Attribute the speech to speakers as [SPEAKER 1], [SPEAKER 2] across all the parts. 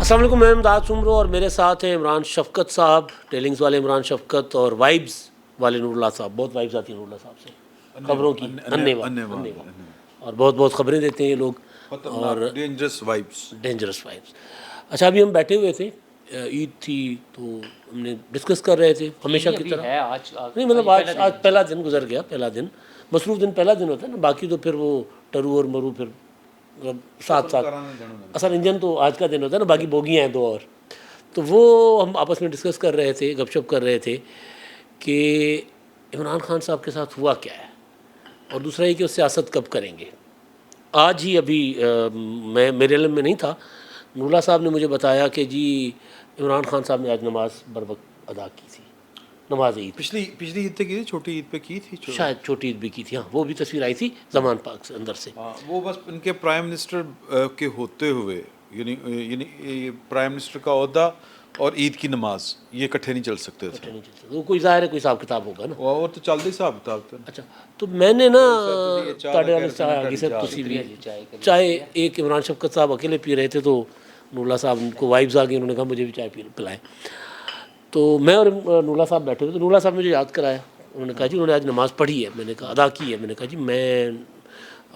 [SPEAKER 1] अस्सलाम वालेकुम, मैं इमदाद सुमरो और मेरे साथ हैं इमरान शफ़क़त साहब, टेलिंग्स वाले इमरान शफ़क़त और वाइब्स वाले नूरुल्लाह साहब। बहुत वाइब्स आती हैं नूरुल्लाह साहब से, खबरों की अन्नेवाह और बहुत बहुत खबरें देते हैं ये लोग और
[SPEAKER 2] डेंजरस
[SPEAKER 1] वाइब्स। अच्छा, अभी हम बैठे हुए थे, ईद थी तो हमने डिस्कस कर रहे थे हमेशा की तरह।
[SPEAKER 3] है आज
[SPEAKER 1] नहीं मतलब आज पहला दिन गुजर गया, पहला दिन मसरूफ़ दिन पहला दिन होता है ना, बाकी तो फिर वो टरू और मरू फिर मतलब साथ साथ असल इंजन तो आज का दिन होता है ना, बाकी बोगियाँ हैं दो और। तो वो हम आपस में डिस्कस कर रहे थे, गपशप कर रहे थे कि इमरान खान साहब के साथ हुआ क्या है और दूसरा ये कि वो सियासत कब करेंगे। आज ही अभी मैं मेरे इल्म में नहीं था, नूरुल्लाह साहब ने मुझे बताया कि जी इमरान खान साहब ने आज नमाज बर वक्त अदा की थी, नमाज ईद।
[SPEAKER 2] पिछली ईद पे की थी, छोटी ईद पे की थी
[SPEAKER 1] शायद छोटी ईद भी की थी, हाँ वो भी तस्वीर आई थी जमान पाक से अंदर से।
[SPEAKER 2] हाँ, वो बस इनके प्राइम मिनिस्टर के होते हुए यानी प्राइम मिनिस्टर का ओहदा और ईद की नमाज ये इकट्ठे नहीं चल सकते थे।
[SPEAKER 1] नहीं चल सकता, वो कोई ज़ाहिर है कोई हिसाब किताब होगा ना।
[SPEAKER 2] और तो चलते हिसाब किताब तो
[SPEAKER 1] अच्छा, तो मैंने ना
[SPEAKER 2] चाय
[SPEAKER 1] ਤੁਹਾਡੇ
[SPEAKER 2] लगा
[SPEAKER 1] वाले
[SPEAKER 2] के
[SPEAKER 1] चाय आगे से तुसी भी चाय एक इमरान शफ़क़त साहब अकेले पी रहे थे तो नूरुल्लाह साहब को वाइब्स आ गई, उन्होंने कहा मुझे भी चाय पिलाएं। तो मैं और नूरुल्लाह साहब बैठे थे तो नूरुल्लाह साहब ने मुझे याद कराया, उन्होंने कहा जी उन्होंने आज नमाज़ पढ़ी है। मैंने कहा अदा की है। मैंने कहा जी मैं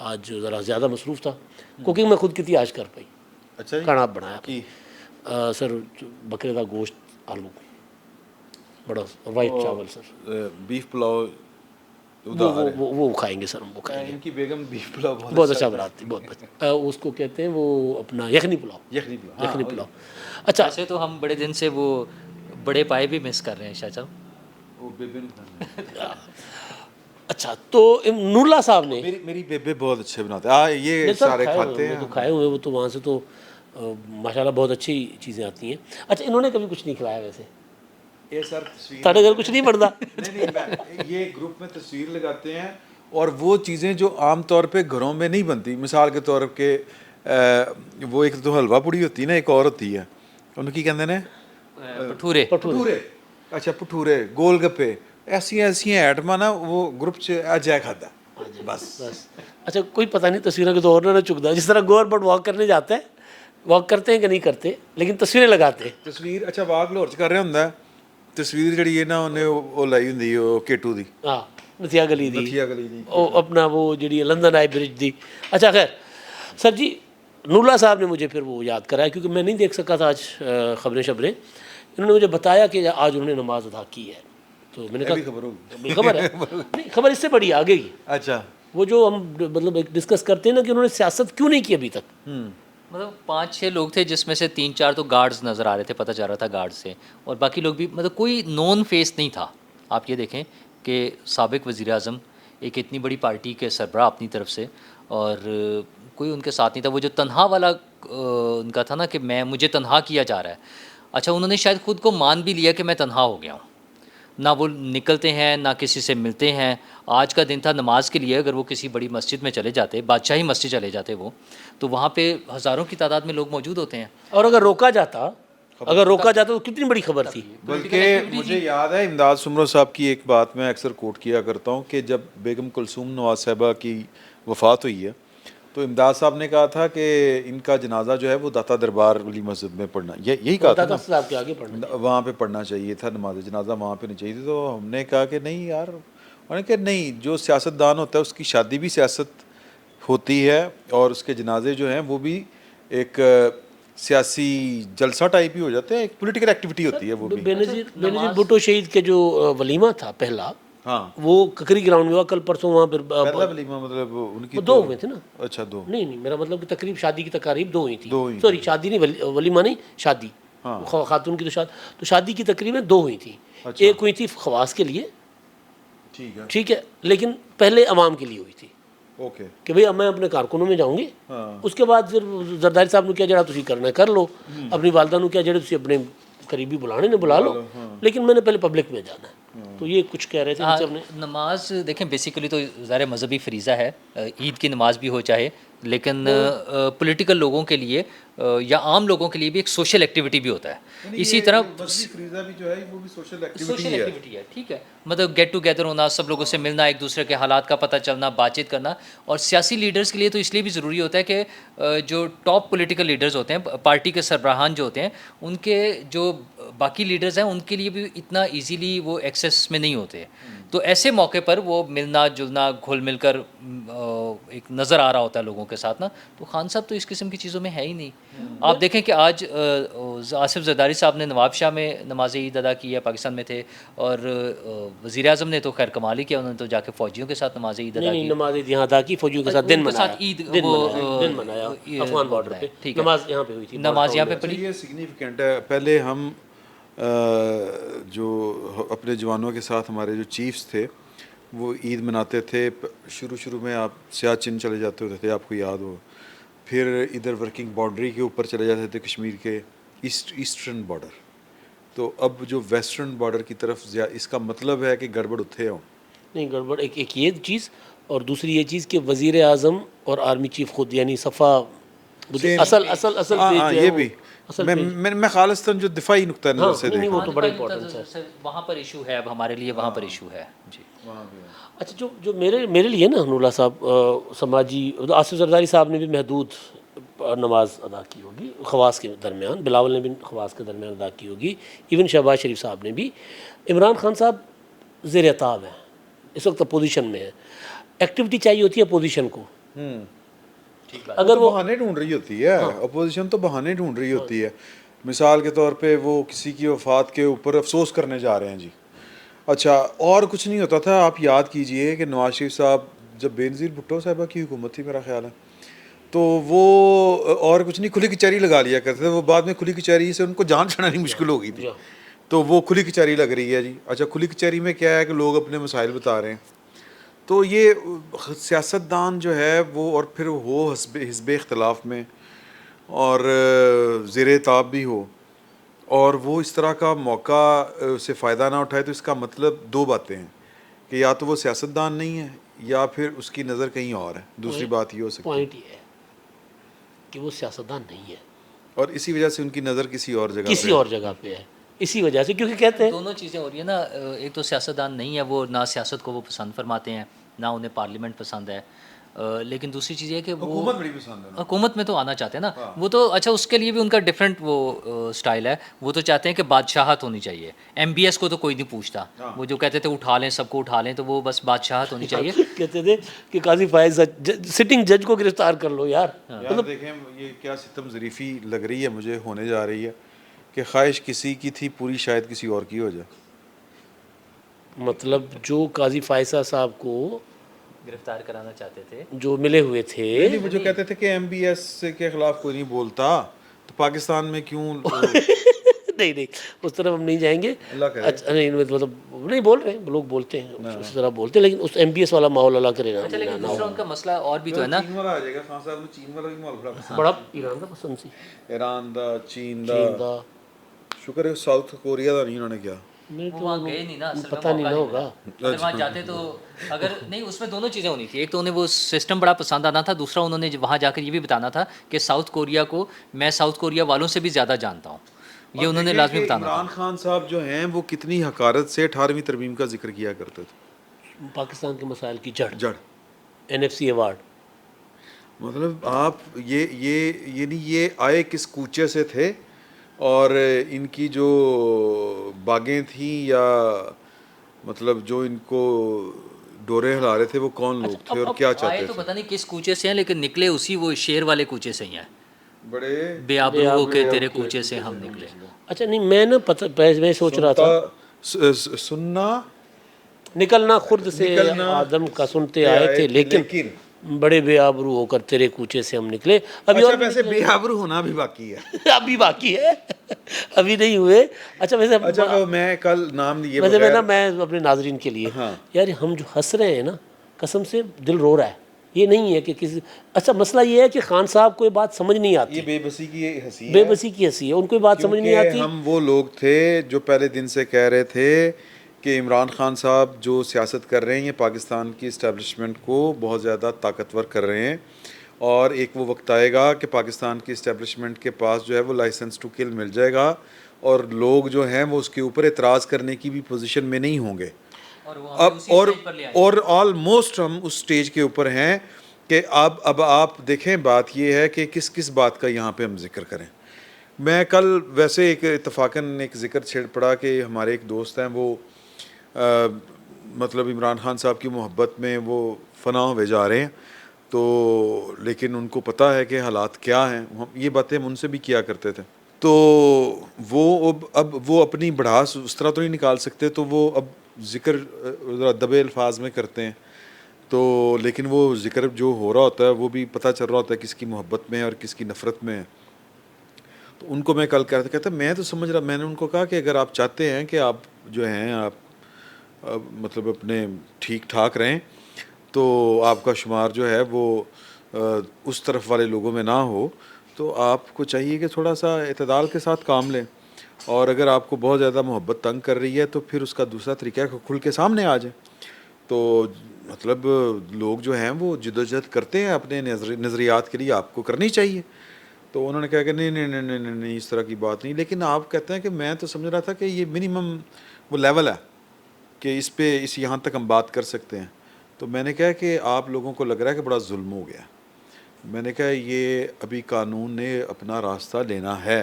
[SPEAKER 1] आज ज़रा ज़्यादा मसरूफ़ था, कुकिंग मैं खुद की थी आज कर पाई।
[SPEAKER 2] अच्छा जी?
[SPEAKER 1] खाना आप बनाया
[SPEAKER 2] की
[SPEAKER 1] सर, बकरे का गोश्त, आलू बड़ा वाइट चावल सर,
[SPEAKER 2] बीफ पुलाव
[SPEAKER 1] वो खाएंगे सर, हम वो खाएंगे।
[SPEAKER 2] इनकी बेगम बीफ पुलाव
[SPEAKER 1] बहुत अच्छा बनाती, बहुत उसको कहते हैं वो अपना यखनी पुलाव। यखनी पुलाव। अच्छा,
[SPEAKER 3] ऐसे तो हम बड़े दिन से वो बड़े पाए भी मिस कर रहे हैं शाह साहब।
[SPEAKER 2] वो बेबे ने
[SPEAKER 1] अच्छा तो नूरुल्लाह साहब ने
[SPEAKER 2] मेरी बेबे बहुत अच्छे बनाते हैं। ये सारे खाते हैं
[SPEAKER 1] तो खाए हुए, वो तो वहाँ से तो माशाल्लाह बहुत अच्छी चीज़ें आती हैं। अच्छा, इन्होंने कभी कुछ नहीं खिलाया वैसे?
[SPEAKER 2] ये सर तस्वीर
[SPEAKER 1] साढ़े घर कुछ नहीं बनता।
[SPEAKER 2] नहीं, ये ग्रुप में तस्वीर लगाते हैं और वो चीज़ें जो आम तौर पे घरों में नहीं बनती, मिसाल के तौर पे वो एक तो हलवा पूड़ी होती है ना, एक और होती है उनकी कहते ने
[SPEAKER 3] भटूरे।
[SPEAKER 2] अच्छा भटूरे, गोलगप्पे, ऐसी आइटमां ना वो ग्रुप च अजय खाता बस।
[SPEAKER 1] अच्छा, कोई पता नहीं तस्वीरों के तो और ना चुकता, जिस तरह गवर्नमेंट वॉक करने जाता है, वॉक करते हैं कि नहीं करते, लेकिन तस्वीरें लगाते हैं।
[SPEAKER 2] तस्वीर अच्छा वाक लाहौर च कर ਰਿਹਾ ਹੁੰਦਾ, तस्वीर ਜਿਹੜੀ ਹੈ ਨਾ ਉਹਨੇ ਉਹ ਲਾਈ ਹੁੰਦੀ ਉਹ ਕੇਟੂ ਦੀ,
[SPEAKER 1] हाँ नथिया गली दी,
[SPEAKER 2] नथिया गली दी,
[SPEAKER 1] अपना वो जी लंदन आई ब्रिज दी। अच्छा खैर सर जी, नूरुल्लाह साहब ने मुझे फिर वो याद कराया क्योंकि मैं नहीं देख सका था आज खबरें। इन्होंने मुझे बताया कि आज उन्होंने नमाज अदा की है। तो मैंने कहा
[SPEAKER 2] खबर होगी,
[SPEAKER 1] खबर है नहीं, खबर इससे बड़ी आ गई।
[SPEAKER 2] अच्छा
[SPEAKER 1] वो जो हम मतलब डिस्कस करते हैं ना कि उन्होंने सियासत क्यों नहीं की अभी तक।
[SPEAKER 3] मतलब 5-6 लोग थे जिसमें से 3-4 तो गार्ड्स नज़र आ रहे थे, पता चल रहा था गार्ड से, और बाकी लोग भी मतलब कोई नॉन फेस नहीं था। आप ये देखें कि साबिक वज़ीर आज़म एक इतनी बड़ी पार्टी के सरबराह अपनी तरफ से, और कोई उनके साथ नहीं था। वो जो तन्हा वाला उनका था ना कि मुझे तन्हा किया जा रहा है। अच्छा, उन्होंने शायद ख़ुद को मान भी लिया कि मैं तन्हा हो गया हूँ, ना वो निकलते हैं ना किसी से मिलते हैं। आज का दिन था नमाज के लिए, अगर वो किसी बड़ी मस्जिद में चले जाते, बादशाही मस्जिद चले जाते वो, तो वहाँ पे हज़ारों की तादाद में लोग मौजूद होते हैं।
[SPEAKER 1] और अगर रोका जाता तो कितनी बड़ी खबर थी।
[SPEAKER 2] बल्कि मुझे याद है इमदाद सुमरो साहब की एक बात मैं अक्सर कोट किया करता हूँ कि जब बेगम कुलसूम नवाज साहिबा की वफ़ात हुई है तो इमदाद साहब ने कहा था कि इनका जनाजा जो है वो दाता दरबार वाली मस्जिद में पढ़ना, यही कहा था
[SPEAKER 1] साहब के आगे पढ़ना,
[SPEAKER 2] वहाँ पे पढ़ना चाहिए था, नमाज जनाजा वहाँ पे नहीं चाहिए थी। तो हमने कहा कि नहीं यार, उन्होंने कहा नहीं, जो सियासतदान होता है उसकी शादी भी सियासत होती है और उसके जनाजे जो हैं वो भी एक सियासी जलसा टाइप ही हो जाते हैं, एक पॉलिटिकल एक्टिविटी होती है वो भी।
[SPEAKER 1] बेनज़ीर भुट्टो शहीद के जो वलीमा था पहला,
[SPEAKER 2] हाँ
[SPEAKER 1] वो ककरी ग्राउंड में हुआ कल परसों। वहाँ पर
[SPEAKER 2] पहला वलीमा मतलब उनकी
[SPEAKER 1] दो हुए थे ना।
[SPEAKER 2] अच्छा दो
[SPEAKER 1] नहीं मेरा मतलब कि तकरीब शादी की तकारीब दो हुई थी,
[SPEAKER 2] दो हुई
[SPEAKER 1] सॉरी शादी नहीं, वलीमा नहीं, शादी।
[SPEAKER 2] हाँ।
[SPEAKER 1] खातून की तो शादी की तकरीबें दो हुई थी।
[SPEAKER 2] अच्छा।
[SPEAKER 1] एक हुई थी खवास के लिए, ठीक है, लेकिन पहले अवाम के लिए हुई थी।
[SPEAKER 2] ओके
[SPEAKER 1] कि भाई अब मैं अपने कारकुनों में जाऊँगी।
[SPEAKER 2] हाँ।
[SPEAKER 1] उसके बाद फिर जरदारी साहब ने क्या जरा तुसी करना है कर लो, अपनी वालदा ने क्या जरा तुसी अपने करीबी बुलाने ने बुला लो, लेकिन मैंने पहले पब्लिक में जाना है। तो ये कुछ कह रहे थे हमने।
[SPEAKER 3] नमाज देखें बेसिकली तो ज़ाहिर मजहबी फ़रीज़ा है, ईद की नमाज भी हो चाहे, लेकिन पॉलिटिकल लोगों के लिए या आम लोगों के लिए भी एक सोशल एक्टिविटी भी होता है। इसी तरह
[SPEAKER 2] फ्रीजा भी जो है वो भी सोशल
[SPEAKER 3] सोशल एक्टिविटी है, ठीक है, मतलब गेट टुगेदर होना, सब लोगों से मिलना, एक दूसरे के हालात का पता चलना, बातचीत करना। और सियासी लीडर्स के लिए तो इसलिए भी ज़रूरी होता है कि जो टॉप पॉलिटिकल लीडर्स होते हैं, पार्टी के सरबराहान जो होते हैं, उनके जो बाकी लीडर्स हैं उनके लिए भी इतना इजीली वो एक्सेस में नहीं होते। तो ऐसे मौके पर वो मिलना जुलना, घुल मिलकर एक नज़र आ रहा होता है लोगों के साथ ना। तो खान साहब तो इस किस्म की चीज़ों में है ही नहीं। आप देखें कि आज आसिफ जरदारी साहब ने नवाब शाह में नमाज ईद अदा की है, पाकिस्तान में थे, और वज़ीर आज़म ने तो खैर कमाल ही किया, उन्होंने तो जाके फ़ौजियों के साथ नमाज ईद अदा
[SPEAKER 1] नहीं
[SPEAKER 3] की।
[SPEAKER 1] नमाज ईद यहाँ अदा की, फौजियों के साथ दिन
[SPEAKER 3] उनके
[SPEAKER 1] मनाया,
[SPEAKER 3] साथ ईद
[SPEAKER 1] दिन
[SPEAKER 3] वो
[SPEAKER 1] मनाया, दिन मनाया अफगान बॉर्डर पे,
[SPEAKER 3] ठीक है,
[SPEAKER 1] नमाज यहाँ पे हुई थी,
[SPEAKER 3] नमाज यहाँ पे
[SPEAKER 2] अच्छा,
[SPEAKER 3] पढ़ी।
[SPEAKER 2] ये सिग्निफिकेंट है। पहले हम जो अपने जवानों के साथ हमारे जो चीफ्स थे वो ईद मनाते थे। शुरू में आप सियाचिन चले जाते होते थे, आपको याद हो, फिर इधर वर्किंग बाउंड्री के ऊपर चले जाते थे कश्मीर के ईस्टर्न बॉर्डर। तो अब जो वेस्टर्न बॉर्डर की तरफ इसका मतलब है कि गड़बड़ उत्थे हो।
[SPEAKER 1] नहीं गड़बड़, एक ये चीज़, और दूसरी ये चीज़ कि वज़ीर आज़म और आर्मी चीफ खुद यानी सफ़ा असल असल असल
[SPEAKER 2] हाँ
[SPEAKER 1] पेज
[SPEAKER 2] हाँ,
[SPEAKER 1] जो है
[SPEAKER 2] ये
[SPEAKER 1] वो
[SPEAKER 2] भी
[SPEAKER 1] असल
[SPEAKER 2] मैं
[SPEAKER 1] पेज।
[SPEAKER 2] मैं मैं खालिस्तान जो दिफाई नुक्ता नज़र
[SPEAKER 1] हाँ,
[SPEAKER 2] से
[SPEAKER 1] नहीं,
[SPEAKER 2] देखा
[SPEAKER 1] वो तो बड़ा इम्पोर्टेंस है।
[SPEAKER 3] वहाँ पर इशू है, अब हमारे लिए वहाँ पर इशू है जी।
[SPEAKER 1] अच्छा, जो जो मेरे लिए ना हनुल्लाह साहब, समाजी, आसिफ जरदारी साहब ने भी महदूद नमाज अदा की होगी खवास के दरमियान, बिलावल ने भी खवास के दरमियान अदा की होगी, इवन शहबाज शरीफ साहब ने भी। इमरान खान साहब ज़ेर ताब हैं, इस वक्त अपोजिशन में है, एक्टिविटी चाहिए होती है अपोजिशन को। अगर वो
[SPEAKER 2] बहाने ढूंढ रही होती है, अपोजिशन तो बहाने ढूंढ रही होती है। मिसाल के तौर पे वो किसी की वफात के ऊपर अफसोस करने जा रहे हैं जी, अच्छा, और कुछ नहीं होता था। आप याद कीजिए कि नवाज शरीफ साहब जब बेनज़ीर भुट्टो साहबा की हुकूमत थी मेरा ख्याल है, तो वो और कुछ नहीं खुली कचहरी लगा लिया करते थे। वो बाद में खुली कचहरी से उनको जान छुड़ानी मुश्किल हो गई थी, तो वो खुली कचहरी लग रही है जी। अच्छा, खुली कचहरी में क्या है कि लोग अपने मसाइल बता रहे हैं। तो ये सियासतदान जो है वो, और फिर हो हिस्ब इख्तलाफ में और ज़ेर ताब भी हो, और वो इस तरह का मौका से फ़ायदा ना उठाए, तो इसका मतलब दो बातें हैं कि या तो वो सियासतदान नहीं है या फिर उसकी नज़र कहीं और है। दूसरी बात ये हो सकती है,
[SPEAKER 1] पॉइंट ये है कि वो सियासतदान नहीं है
[SPEAKER 2] और इसी वजह से उनकी नज़र किसी और जगह
[SPEAKER 1] किसी और जगह पे है, इसी वजह से, क्योंकि कहते हैं
[SPEAKER 3] दोनों चीज़ें हो रही है ना। एक तो सियासतदान नहीं है वो, ना सियासत को वो पसंद फरमाते हैं, ना उन्हें पार्लियामेंट पसंद है। लेकिन दूसरी चीज़ है कि वो
[SPEAKER 2] हुकूमत बड़ी पसंद है।
[SPEAKER 3] हुकूमत में तो आना चाहते हैं ना वो तो। अच्छा, उसके लिए भी उनका डिफरेंट वो स्टाइल है। वो तो चाहते हैं कि बादशाहत होनी चाहिए। MBS को तो कोई नहीं पूछता, वो जो कहते थे उठा लें, सबको उठा लें, तो वो बस बादशाहत होनी चाहिए।
[SPEAKER 1] कहते थे कि काजी फायज सिटिंग जज को गिरफ्तार कर लो यार।
[SPEAKER 2] यार देखें ये क्या सितम ज़रीफ़ी लग रही है मुझे, होने जा रही है कि ख्वाहिश किसी की थी पूरी शायद किसी और की हो जाए।
[SPEAKER 1] मतलब जो काजी फायसा साहब को
[SPEAKER 3] गिरफ्तार कराना चाहते थे,
[SPEAKER 1] जो मिले हुए थे,
[SPEAKER 2] नहीं, वो जो कहते थे कि MBS के खिलाफ कोई नहीं बोलता, तो पाकिस्तान में क्यों
[SPEAKER 1] नहीं नहीं उस तरफ हम नहीं जाएंगे।
[SPEAKER 2] अल्लाह करे।
[SPEAKER 1] अच्छा, नहीं मतलब नहीं बोल रहे हैं, लोग बोलते हैं उस तरह बोलते हैं, लेकिन उस MBS वाला माहौल अल्लाह करे ना।
[SPEAKER 3] अच्छा, लेकिन दूसरा उनका मसला और भी तो है ना।
[SPEAKER 2] चीन वाला आ जाएगा, खान साहब ने चीन वाला भी माहौल बड़ा पसंद,
[SPEAKER 1] बड़ा ईरान का पसंद सी,
[SPEAKER 2] ईरान दा, चीन
[SPEAKER 1] चीन
[SPEAKER 2] दा,
[SPEAKER 1] दा,
[SPEAKER 2] शुक्र है साउथ कोरिया दा नहीं उन्होंने किया।
[SPEAKER 1] नहीं
[SPEAKER 3] वो
[SPEAKER 1] तो
[SPEAKER 3] वहाँ गए नहीं ना, असल में
[SPEAKER 1] पता नहीं
[SPEAKER 3] मौका
[SPEAKER 1] ना
[SPEAKER 3] मिला।
[SPEAKER 1] होगा।
[SPEAKER 3] अगर वहाँ जाते तो, अगर नहीं, उसमें दोनों चीज़ें होनी थी। एक तो उन्हें वो सिस्टम बड़ा पसंद आना था, दूसरा उन्होंने वहाँ जाकर ये भी बताना था कि साउथ कोरिया को मैं साउथ कोरिया वालों से भी ज़्यादा जानता हूँ, ये उन्होंने लाजमी बताना था।
[SPEAKER 2] इमरान खान साहब जो हैं वो कितनी हकारत से 18वीं तरमीम का जिक्र किया करते थे।
[SPEAKER 1] पाकिस्तान के मसाइल की जड़,
[SPEAKER 2] जड़,
[SPEAKER 1] NFC अवार्ड,
[SPEAKER 2] मतलब आप ये नहीं, ये आए किस कूचे से थे, और इनकी जो बागें थी या मतलब जो इनको डोरे हिला रहे थे वो कौन लोग थे और क्या
[SPEAKER 3] आए
[SPEAKER 2] चाहते
[SPEAKER 3] तो
[SPEAKER 2] थे।
[SPEAKER 3] पता नहीं किस कूचे से हैं, लेकिन निकले उसी वो शेर वाले कूचे से ही हैं।
[SPEAKER 2] बड़े
[SPEAKER 3] बेआबरू के तेरे कूचे से हम निकले।
[SPEAKER 1] अच्छा नहीं, मैं ना पता मैं सोच रहा था
[SPEAKER 2] सुनना
[SPEAKER 1] निकलना खुर्द से
[SPEAKER 2] निकलना
[SPEAKER 1] आदम का सुनते आए थे, लेकिन बड़े बेआबरू होकर तेरे कूचे से हम निकले। अभी
[SPEAKER 2] अच्छा,
[SPEAKER 1] और
[SPEAKER 2] वैसे बेआबरू होना भी बाकी है।
[SPEAKER 1] अभी बाकी है, अभी नहीं हुए। अच्छा वैसे
[SPEAKER 2] अच्छा, तो मैं कल नाम लिए
[SPEAKER 1] वैसे मैं ना,
[SPEAKER 2] बगैर,
[SPEAKER 1] मैं अपने नाजरीन के लिए,
[SPEAKER 2] हाँ।
[SPEAKER 1] यार हम जो हंस रहे हैं ना, कसम से दिल रो रहा है। ये नहीं है कि किसी, अच्छा मसला ये है कि खान साहब को ये बात समझ नहीं आती,
[SPEAKER 2] ये बेबसी की हंसी है,
[SPEAKER 1] बेबसी की हंसी है, उनको ये बात समझ नहीं
[SPEAKER 2] क्योंकि
[SPEAKER 1] आती।
[SPEAKER 2] हम वो लोग थे जो पहले दिन से कह रहे थे कि इमरान खान साहब जो सियासत कर रहे हैं ये पाकिस्तान की इस्टेब्लिशमेंट को बहुत ज़्यादा ताकतवर कर रहे हैं, और एक वो वक्त आएगा कि पाकिस्तान की इस्टेब्लिशमेंट के पास जो है वो लाइसेंस टू किल मिल जाएगा और लोग जो हैं वो उसके ऊपर एतराज़ करने की भी पोजीशन में नहीं होंगे।
[SPEAKER 3] और वो हमें
[SPEAKER 2] अब
[SPEAKER 3] उसी स्टेज पर ले आएंगे।
[SPEAKER 2] और ऑलमोस्ट हम उस स्टेज के ऊपर हैं कि अब आप देखें, बात ये है कि किस किस बात का यहाँ पे हम जिक्र करें। मैं कल वैसे एक इत्तफाकन एक जिक्र छेड़ पड़ा कि हमारे एक दोस्त हैं वो मतलब इमरान खान साहब की मोहब्बत में वो फना हुए जा रहे हैं, तो लेकिन उनको पता है कि हालात क्या हैं। हम ये बातें हम उनसे भी किया करते थे, तो वो अब वो अपनी भड़ास उस तरह तो नहीं निकाल सकते, तो वो अब जिक्र दबे अल्फाज में करते हैं। तो लेकिन वो जिक्र जो हो रहा होता है वो भी पता चल रहा होता है किसकी मोहब्बत में है और किसकी नफ़रत में है। तो उनको मैं कल कहता कहता मैं तो समझ रहा, मैंने उनको कहा कि अगर आप चाहते हैं कि आप जो हैं आप मतलब अपने ठीक ठाक रहें, तो आपका शुमार जो है वो उस तरफ वाले लोगों में ना हो, तो आपको चाहिए कि थोड़ा सा एतदाल के साथ काम लें। और अगर आपको बहुत ज़्यादा मोहब्बत तंग कर रही है तो फिर उसका दूसरा तरीका है खुल के सामने आ जाए। तो मतलब लोग जो हैं वो जिद्दोजहद करते हैं अपने नज़रियात के लिए, आपको करनी चाहिए। तो उन्होंने कहा कि नहीं नहीं नहीं नहीं नहीं नहीं, इस तरह की बात नहीं। लेकिन आप कहते हैं कि मैं तो समझ रहा था कि ये मिनिमम वो लेवल है कि इस यहाँ तक हम बात कर सकते हैं। तो मैंने कहा कि आप लोगों को लग रहा है कि बड़ा जुल्म हो गया। मैंने कहा ये अभी कानून ने अपना रास्ता लेना है।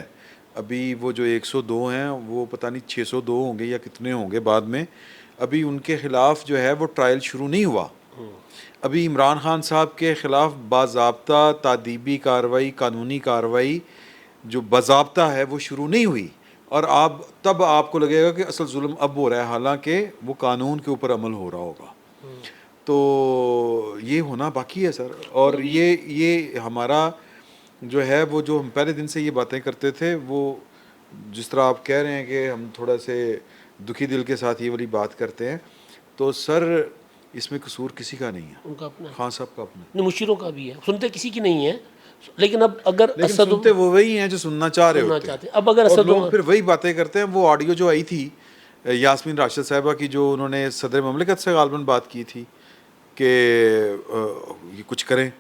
[SPEAKER 2] अभी वो जो 102 हैं वो पता नहीं 602 होंगे या कितने होंगे बाद में, अभी उनके ख़िलाफ़ जो है वो ट्रायल शुरू नहीं हुआ। अभी इमरान खान साहब के ख़िलाफ़ बाज़ाब्ता तादीबी कार्रवाई, कानूनी कार्रवाई जो बाज़ाब्ता है वो शुरू नहीं हुई, और आप तब आपको लगेगा कि असल जुल्म अब हो रहा है, हालांकि वो कानून के ऊपर अमल हो रहा होगा। तो ये होना बाकी है सर। और ये हमारा जो है वो जो हम पहले दिन से ये बातें करते थे, वो जिस तरह आप कह रहे हैं कि हम थोड़ा से दुखी दिल के साथ ये वाली बात करते हैं, तो सर इसमें कसूर किसी का नहीं है,
[SPEAKER 1] उनका अपना
[SPEAKER 2] खान साहब का अपना।
[SPEAKER 1] नहीं, मुशीरों का भी है, सुनते किसी की नहीं है। लेकिन अब अगर
[SPEAKER 2] लेकिन
[SPEAKER 1] असद
[SPEAKER 2] सुनते वो वही हैं जो सुनना चाह रहे
[SPEAKER 1] सुनना
[SPEAKER 2] होते हैं।
[SPEAKER 1] चाहते हैं। अब अगर
[SPEAKER 2] और
[SPEAKER 1] असद
[SPEAKER 2] लोग फिर वही बातें करते हैं। वो ऑडियो जो आई थी यास्मीन राशिद साहिबा की, जो उन्होंने सदर ममलिकत से गालबन बात की थी कि ये कुछ करें,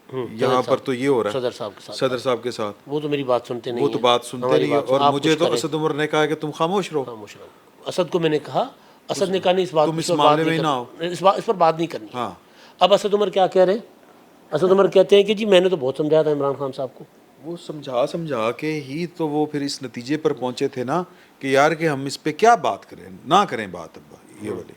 [SPEAKER 2] यहाँ पर तो ये हो रहा है
[SPEAKER 1] सदर साहब के साथ,
[SPEAKER 2] सदर साहब के साथ,
[SPEAKER 1] वो तो मेरी बात सुनते नहीं
[SPEAKER 2] वो तो
[SPEAKER 1] हैं,
[SPEAKER 2] बात सुनते
[SPEAKER 1] हमारी
[SPEAKER 2] नहीं।
[SPEAKER 1] बात
[SPEAKER 2] और
[SPEAKER 1] आप
[SPEAKER 2] मुझे
[SPEAKER 1] कुछ
[SPEAKER 2] तो
[SPEAKER 1] करें।
[SPEAKER 2] असद उमर ने कहा कि तुम खामोश रहो,
[SPEAKER 1] खामोश रहो। असद को मैंने कहा, असद ने कहा नहीं इस बात
[SPEAKER 2] तुम इस
[SPEAKER 1] पर
[SPEAKER 2] मामले
[SPEAKER 1] बात
[SPEAKER 2] में
[SPEAKER 1] नहीं
[SPEAKER 2] ही ना
[SPEAKER 1] करनी, इस पर बात नहीं करनी।
[SPEAKER 2] हाँ।
[SPEAKER 1] अब असद उमर क्या कह रहे हैं? असद उमर कहते हैं कि जी मैंने तो बहुत समझाया था इमरान खान साहब को।
[SPEAKER 2] वो समझा के ही तो वो फिर इस नतीजे पर पहुंचे थे ना कि यार कि हम इस पे क्या बात करें, ना करें बात। अब ये वाली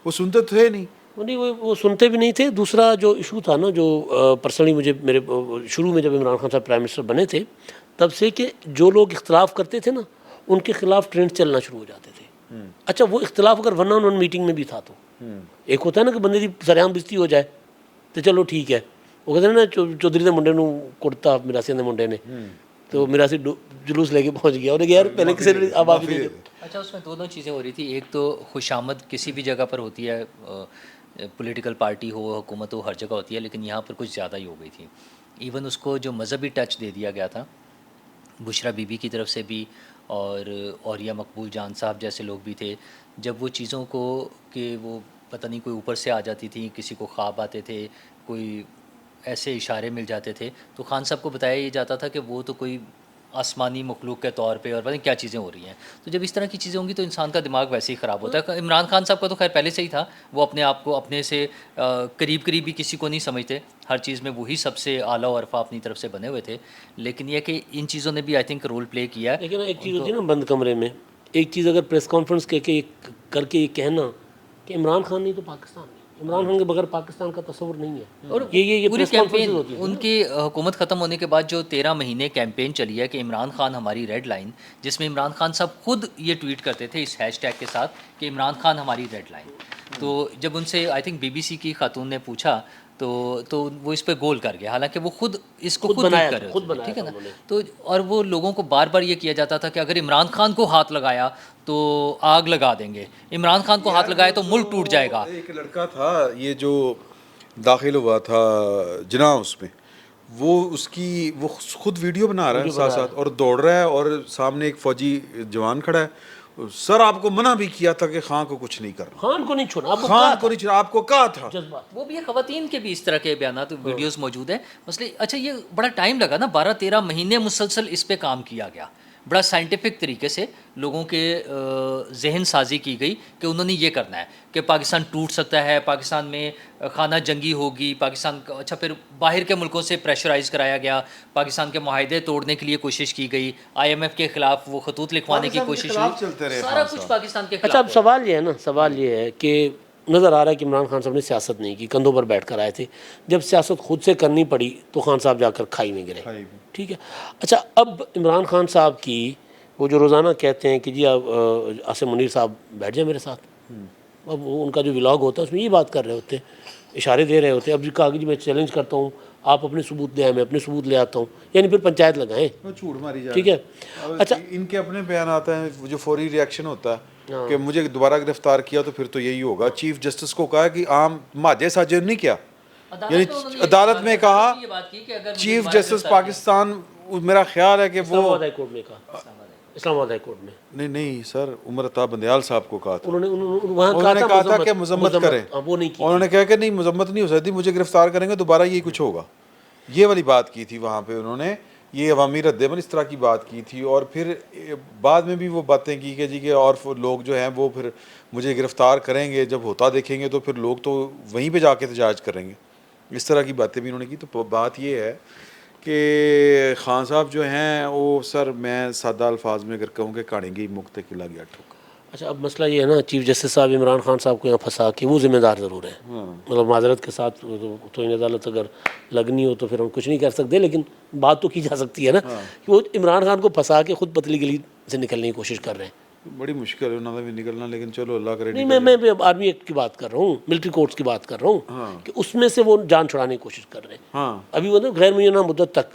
[SPEAKER 2] वो सुनते थे नहीं,
[SPEAKER 1] वो नहीं, वो सुनते भी नहीं थे। दूसरा जो इशू था ना, जो पर्सनली मुझे मेरे शुरू में जब इमरान खान साहब प्राइम मिनिस्टर बने थे तब से, कि जो लोग इख्तलाफ करते थे ना उनके खिलाफ ट्रेंड चलना शुरू हो जाते थे। अच्छा, वो इख्तलाफ अगर 1-on-1 मीटिंग में भी था तो एक होता है ना कि बंदे की सरेआम बेइज्जती हो जाए तो चलो ठीक है। वो कहते हैं ना चौधरी के मुंडे नूं कुड़ता मिरासी के मुंडे ने, तो मिरासी जुलूस लेके पहुंच गया और यार पहले किसी ने आवाज़ नहीं दी।
[SPEAKER 3] अच्छा, उसमें दो चीज़ें हो रही थी। एक तो खुशामद किसी भी जगह पर होती है, पॉलिटिकल पार्टी हो, हुकूमत हो, हर जगह होती है, लेकिन यहाँ पर कुछ ज़्यादा ही हो गई थी। इवन उसको जो मज़हबी टच दे दिया गया था बुशरा बीबी की तरफ से भी, और या मकबूल जान साहब जैसे लोग भी थे, जब वो चीज़ों को कि वो पता नहीं कोई ऊपर से आ जाती थी, किसी को ख्वाब आते थे, कोई ऐसे इशारे मिल जाते थे, तो खान साहब को बताया ये जाता था कि वो तो कोई आसमानी मखलूक के तौर पे और पता नहीं क्या चीज़ें हो रही हैं। तो जब इस तरह की चीज़ें होंगी तो इंसान का दिमाग वैसे ही ख़राब होता है। इमरान खान साहब का तो खैर पहले से ही था, वो अपने आप को अपने से करीब करीब भी किसी को नहीं समझते, हर चीज़ में वही सबसे आला और अरफा अपनी तरफ से बने हुए थे। लेकिन यह कि इन चीज़ों ने भी आई थिंक रोल प्ले किया है।
[SPEAKER 1] लेकिन एक चीज़ होती है ना बंद कमरे में, एक चीज़ अगर प्रेस कॉन्फ्रेंस करके ये कहना कि इमरान खान नहीं तो पाकिस्तान नहीं, इमरान खान के बगैर पाकिस्तान का तस्वुर नहीं है। और ये
[SPEAKER 3] पूरी
[SPEAKER 1] प्रेस कॉन्फ्रेंस
[SPEAKER 3] कैंपेन
[SPEAKER 1] होती है।
[SPEAKER 3] उनकी हुकूमत ख़त्म होने के बाद जो 13 महीने कैंपेन चली है कि इमरान खान हमारी रेड लाइन, जिसमें इमरान खान साहब खुद ये ट्वीट करते थे इस हैशटैग के साथ कि इमरान खान हमारी रेड लाइन। तो जब उनसे आई थिंक BBC की खातून ने पूछा तो वो इस पे गोल कर गया, हालांकि वो खुद इसको खुद
[SPEAKER 1] बनाया
[SPEAKER 3] कर
[SPEAKER 1] था,
[SPEAKER 3] रहे
[SPEAKER 1] खुद
[SPEAKER 3] थे,
[SPEAKER 1] बनाया
[SPEAKER 3] ठीक है
[SPEAKER 1] था
[SPEAKER 3] ना।
[SPEAKER 1] उन्होंने।
[SPEAKER 3] तो और वो लोगों को बार बार ये किया जाता था कि अगर इमरान खान को हाथ लगाया तो आग लगा देंगे, इमरान खान को हाथ लगाया तो मुल्क टूट जाएगा।
[SPEAKER 2] एक लड़का था ये जो दाखिल हुआ था जिना, उसमें वो खुद वीडियो बना रहा है साथ साथ और दौड़ रहा है, और सामने एक फौजी जवान खड़ा है, सर आपको मना भी किया था कि खान को कुछ नहीं करना,
[SPEAKER 1] खान को नहीं छोड़ा, आपको
[SPEAKER 2] खान को नहीं छोड़ा, आपको कहा था।
[SPEAKER 1] जज्बात।
[SPEAKER 3] वो भी है, खवातीन के भी इस तरह के बयान वीडियोस मौजूद हैं मसले। अच्छा, ये बड़ा टाइम लगा ना, 12-13 महीने मुसलसल इस पे काम किया गया, बड़ा साइंटिफिक तरीके से लोगों के जहन साजी की गई कि उन्होंने ये करना है कि पाकिस्तान टूट सकता है, पाकिस्तान में खाना जंगी होगी, पाकिस्तान अच्छा, फिर बाहर के मुल्कों से प्रेशराइज कराया गया, पाकिस्तान के माहिदे तोड़ने के लिए कोशिश की गई, IMF के खिलाफ वो खतूत लिखवाने की कोशिश हुई, सारा कुछ पाकिस्तान के
[SPEAKER 1] अच्छा,
[SPEAKER 3] खिलाफ।
[SPEAKER 1] अब सवाल ये है ना, सवाल ये है कि नज़र आ रहा है कि इमरान खान साहब ने सियासत नहीं की, कंधों पर बैठ कर आए थे। जब सियासत खुद से करनी पड़ी तो खान साहब जाकर खाई में गिरे। ठीक है, अच्छा, अब इमरान खान साहब की वो जो रोज़ाना कहते हैं कि जी आप आसिम मुनीर साहब बैठ जाए मेरे साथ, अब वो उनका जो व्लॉग होता है उसमें ये बात कर रहे होते हैं, इशारे दे रहे होते हैं। अब जी कहा कि जी मैं चैलेंज करता हूँ, आप अपने सबूत दे आए, मैं अपने सबूत ले आता हूँ, यानी फिर पंचायत लगाएं।
[SPEAKER 2] वो झूठ मारी जा
[SPEAKER 1] ठीक है,
[SPEAKER 2] अच्छा, इनके अपने बयान आते हैं, जो फौरी रिएक्शन होता है कि मुझे दोबारा गिरफ्तार किया तो फिर तो यही होगा। चीफ जस्टिस को कहा कि आम माजे साजिद नहीं किया, यानी अदालत में कहा, चीफ जस्टिस पाकिस्तान, मेरा ख्याल है कि वो
[SPEAKER 1] इस्लामाबाद हाई कोर्ट में कहा, इस्लामाबाद हाई कोर्ट में
[SPEAKER 2] नहीं सर, उमर अता बंदयाल साहब को कहा था,
[SPEAKER 1] उन्होंने
[SPEAKER 2] उन्होंने कहा था कि मजम्मत करें,
[SPEAKER 1] वो नहीं की।
[SPEAKER 2] उन्होंने कहा कि नहीं मजम्मत नहीं हो सकती, मुझे गिरफ्तार करेंगे दोबारा यही कुछ होगा, ये वाली बात की थी वहाँ पे उन्होंने, ये अवामी रद्देमल इस तरह की बात की थी। और फिर बाद में भी वो बातें की कि जी के और लोग जो हैं वो फिर मुझे गिरफ्तार करेंगे, जब होता देखेंगे तो फिर लोग तो वहीं पे जाके एहतजाज करेंगे, इस तरह की बातें भी उन्होंने की। तो बात ये है कि खान साहब जो हैं वो, सर मैं सादा अल्फाज में अगर कहूँ कि कहानी गई मुक्त किला गया ठोक।
[SPEAKER 1] अच्छा, अब मसला ये है ना, चीफ जस्टिस साहब इमरान खान साहब को यहाँ फंसा के वो जिम्मेदार ज़रूर है, मतलब माजरत के साथ तो इन अदालत अगर लगनी हो तो फिर हम कुछ नहीं कर सकते, लेकिन बात तो की जा सकती है ना कि वो इमरान खान को फंसा के खुद पतली गली से निकलने की कोशिश कर रहे हैं।
[SPEAKER 2] बड़ी मुश्किल है उन्होंने भी निकलना, लेकिन चलो अल्लाह करे।
[SPEAKER 1] नहीं, मैं आर्मी एक्ट की बात कर रहा हूँ, मिलिट्री कोर्ट्स की बात कर रहा हूँ कि उसमें से वो जान छुड़ाने की कोशिश कर रहे हैं। अभी वो ना गैर मुय्यना मुद्दत तक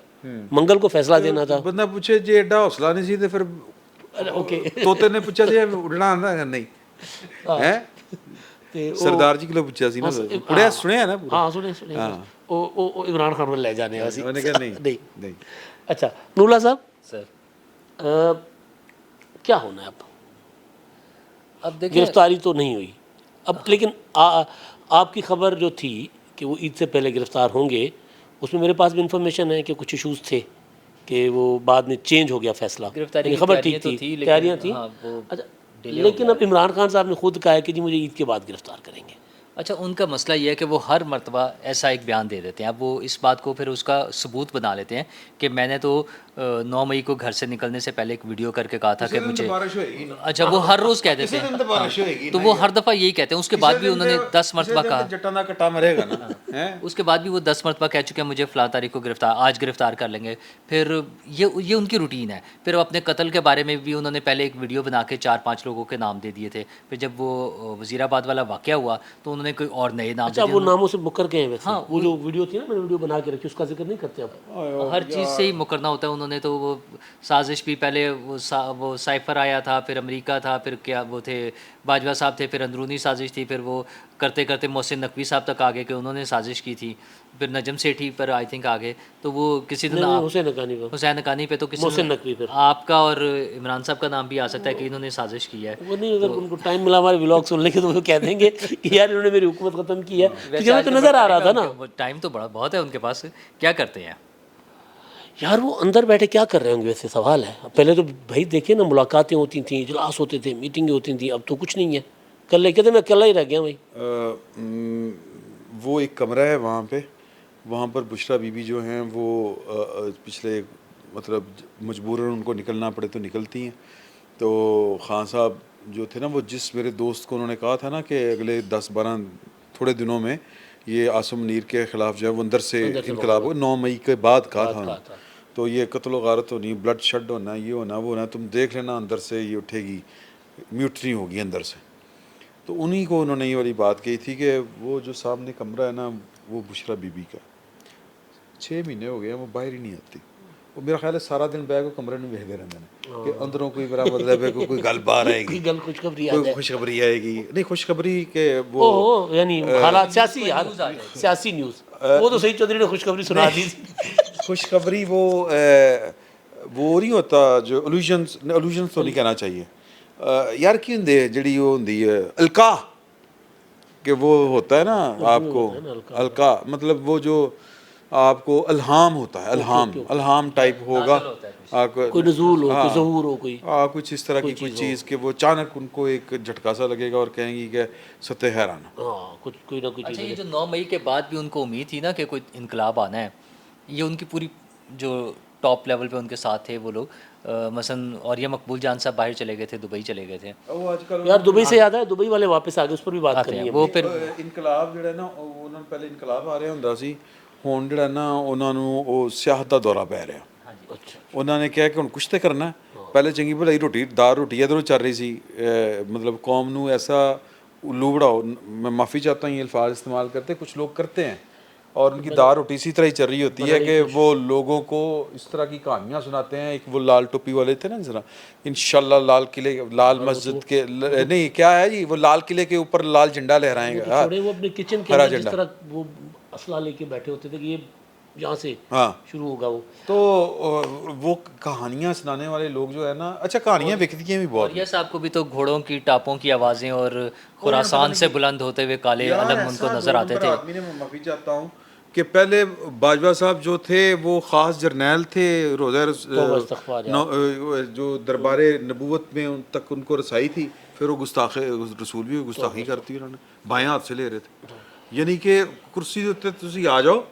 [SPEAKER 1] मंगल को फैसला देना था।
[SPEAKER 2] बंदा पूछे जी एडा हौसला नहीं सी, तो फिर
[SPEAKER 1] ओके,
[SPEAKER 2] तोते ने पूछा जी उड़ना आंदा है नहीं है, सरदार जी को पूछा सी ना, उड़िया सुने है ना पूरा?
[SPEAKER 1] हाँ सुने ओ इमरान खान को ले जाने वाली,
[SPEAKER 2] उन्होंने कहा नहीं।
[SPEAKER 1] अच्छा, नूला साहब
[SPEAKER 3] सर,
[SPEAKER 1] क्या होना है
[SPEAKER 3] अब देखिए,
[SPEAKER 1] गिरफ्तारी तो नहीं हुई अब, लेकिन आपकी खबर जो थी कि वो ईद से पहले गिरफ्तार होंगे, उसमें मेरे पास भी इंफॉर्मेशन है कि कुछ इशूज़ थे कि वो बाद में चेंज हो गया फैसला,
[SPEAKER 3] गिरफ्तारी की
[SPEAKER 1] खबर ठीक
[SPEAKER 3] तैयारियां तो
[SPEAKER 1] थी,
[SPEAKER 3] थी,
[SPEAKER 1] तैयारियां थी।
[SPEAKER 3] हाँ, वो
[SPEAKER 1] अच्छा,
[SPEAKER 3] डिले हो
[SPEAKER 1] लेकिन अब इमरान खान साहब ने खुद कहा है कि जी मुझे ईद के बाद गिरफ्तार करेंगे।
[SPEAKER 3] अच्छा, उनका मसला ये है कि वो हर मर्तबा ऐसा एक बयान दे देते हैं, अब वो इस बात को फिर उसका सबूत बना लेते हैं कि मैंने तो 9 मई को घर से निकलने से पहले एक वीडियो करके कहा था कि मुझे, अच्छा वो हर रोज़ कह देते हैं, तो वो हर दफ़ा यही कहते हैं। उसके बाद भी उन्होंने 10 मरतबा कहा, उसके बाद भी वो 10 मरतबा कह चुके हैं मुझे फ़लाँ तारीख को आज गिरफ्तार कर लेंगे। फिर ये उनकी रूटीन है। फिर अपने कत्ल के बारे में भी उन्होंने पहले एक वीडियो बना के 4-5 लोगों के नाम दे दिए थे, फिर जब वो वज़ीराबाद वाला वाक़या हुआ तो उन्होंने कोई और नए नाम
[SPEAKER 1] अच्छा, वो नामों से मुकर गए हैं वैसे।
[SPEAKER 3] हाँ,
[SPEAKER 1] वो जो वीडियो थी ना, मैंने वीडियो बना के रखी, उसका जिक्र नहीं करते अब।
[SPEAKER 3] हर चीज़ से ही मुकरना होता है उन्होंने। तो वो साजिश भी पहले वो साइफर आया था, फिर अमेरिका था, फिर क्या वो थे बाजवा साहब थे, फिर अंदरूनी साजिश थी, फिर वो करते करते मोहसिन नकवी साहब तक आ गए कि उन्होंने साजिश की थी, फिर नजम सेठी पर आई थिंक आ गए। तो वो किसी दिन
[SPEAKER 1] हुसैन
[SPEAKER 3] नकानी पे तो किसी
[SPEAKER 1] मोहसिन नकवी पर
[SPEAKER 3] आपका और इमरान साहब का नाम भी आ सकता है कि इन्होंने साजिश की है।
[SPEAKER 1] वो नहीं, अगर उनको टाइम मिला हमारे व्लॉग सुनने के तो वो कह देंगे कि यार इन्होंने मेरी हुकूमत ख़त्म की है, क्योंकि हमें तो नज़र आ रहा था ना।
[SPEAKER 3] टाइम तो बहुत है उनके पास, क्या करते हैं
[SPEAKER 1] यार? वो अंदर बैठे क्या कर रहे होंगे वैसे, सवाल है। पहले तो भाई देखिए ना, मुलाकातें होती थी, इजलास होते थे, मीटिंगें होती थी, अब तो कुछ नहीं है। कल कहते मैं अकेला ही रह गया भाई।
[SPEAKER 2] वो एक कमरा है वहाँ पर बुशरा बीबी जो हैं वो पिछले मतलब मजबूरन उनको निकलना पड़े तो निकलती हैं। तो खान साहब जो थे ना, वो जिस मेरे दोस्त को उन्होंने कहा था ना कि अगले 10-12 थोड़े दिनों में ये आसिम मुनीर के ख़िलाफ़ जो है वो अंदर से इनकलाब हो, 9 मई के बाद कहा था उन्होंने। तो ये कत्ल व गारत होनी, ब्लड शेड होना, ये होना वो होना, तुम देख लेना अंदर से ये उठेगी, म्यूटनी होगी अंदर से। तो उन्हीं को उन्होंने ये वाली बात कही थी कि वो जो सामने कमरा है ना, वो बुशरा बीबी का 6 महीने हो गए हैं वो बाहर ही नहीं आती। वो मेरा ख्याल है सारा दिन बैग कमरे में भेजते रहते हैं कि अंदरों कोई बड़ा मतलब है कोई गल बाहर आएगी,
[SPEAKER 1] कोई
[SPEAKER 2] खुशखबरी आएगी, नहीं खुशखबरी के वो
[SPEAKER 1] यानी हालात सियासी, यार सियासी न्यूज़ वो तो सही चौधरी ने खुशखबरी सुना दी।
[SPEAKER 2] खुशखबरी वो नहीं होता जो एलुजन्स तो नहीं कहना चाहिए, यार की ਹੁੰਦੇ ਜਿਹੜੀ ਉਹ ਹੁੰਦੀ है अलका कि वो होता है ना आपको अलका मतलब वो जो आपको अल्हाम होता है अल्हाम टाइप होगा आपको
[SPEAKER 1] कोई नजूल हो, कोई ज़हूर हो, कोई
[SPEAKER 2] कुछ इस तरह की कोई चीज़ कि वो अचानक उनको एक झटका सा लगेगा और कहेंगी कि सत्य हैरान।
[SPEAKER 1] हाँ, कुछ कोई ना कोई
[SPEAKER 3] अच्छा,
[SPEAKER 1] चीज़।
[SPEAKER 3] ये जो 9 मई के बाद भी उनको उम्मीद थी ना कि कोई इनकलाब आना है, ये उनकी पूरी जो टॉप लेवल पे उनके साथ थे वो लोग, मसलन और ये मकबूल जान साहब बाहर चले गए थे, दुबई चले गए थे।
[SPEAKER 2] वो आजकल
[SPEAKER 1] यार दुबई से याद है, दुबई वाले वापस आ गए, उस पर भी बात
[SPEAKER 3] आते
[SPEAKER 1] करनी
[SPEAKER 3] हैं
[SPEAKER 1] है।
[SPEAKER 3] वो फिर
[SPEAKER 2] ਇਨਕਲਾਬ ਜਿਹੜਾ ਨਾ ਉਹਨਾਂ ਨੂੰ ਪਹਿਲੇ ਇਨਕਲਾਬ ਆ ਰਿਹਾ ਹੁੰਦਾ ਸੀ, ਹੁਣ ਜਿਹੜਾ ਨਾ ਉਹਨਾਂ ਨੂੰ ਉਹ ਸਿਆਹਤ ਦਾ ਦੌਰਾ ਪੈ ਰਿਹਾ।
[SPEAKER 1] अच्छा,
[SPEAKER 2] ਉਹਨਾਂ ਨੇ ਕਿਹਾ ਕਿ ਹੁਣ ਕੁਛ ਤੇ ਕਰਨਾ ਹੈ। ਪਹਿਲੇ ਚੰਗੀ ਭਲਾਈ ਰੋਟੀ ਦਾਲ ਰੋਟੀ ਇਧਰੋਂ ਚੱਲ ਰਹੀ ਸੀ, मतलब कौम ਨੂੰ ऐसा उल्लू बढ़ाओ, मैं माफ़ी चाहता हूँ ये अल्फाज इस्तेमाल करते कुछ लोग करते हैं, और उनकी दाल रोटी इसी तरह ही चल रही होती है कि वो लोगों को इस तरह की कहानियाँ सुनाते हैं। एक वो लाल टोपी वाले थे ना जरा, इंशाल्लाह लाल किले लाल मस्जिद के नहीं क्या है जी, वो लाल किले के ऊपर लाल झंडा लहराएंगे। हाँ,
[SPEAKER 1] छोड़े वो अपने किचन के
[SPEAKER 2] हरा
[SPEAKER 1] अंदर जिस
[SPEAKER 2] झंडा।
[SPEAKER 1] तरह वो असला लेके बैठे होते थे कि ये यहाँ से
[SPEAKER 2] हाँ,
[SPEAKER 1] शुरू होगा वो।
[SPEAKER 2] तो वो कहानियाँ सुनाने वाले लोग जो है ना, अच्छा कहानियाँ बिकती हैं भी बहुत।
[SPEAKER 3] और ये साहब को भी तो घोड़ों की टापों की आवाज़ें और खुरासान से बुलंद होते हुए काले अलम उनको नज़र आते थे।
[SPEAKER 2] आदमी ने, मैं माफ़ी चाहता हूँ कि पहले बाजवा साहब जो थे वो ख़ास जर्नैल थे, रोज़ा
[SPEAKER 1] इस्तग़फ़ार यार।
[SPEAKER 2] जो दरबार नबूवत में उन तक उनको रसाई थी, फिर वो गुस्ताख रसूल भी गुस्ताखी करती उन्होंने, बाएं हाथ से ले रहे थे। यानी कि कुर्सी ਦੇ ਉੱਤੇ ਤੁਸੀਂ ਆ ਜਾਓ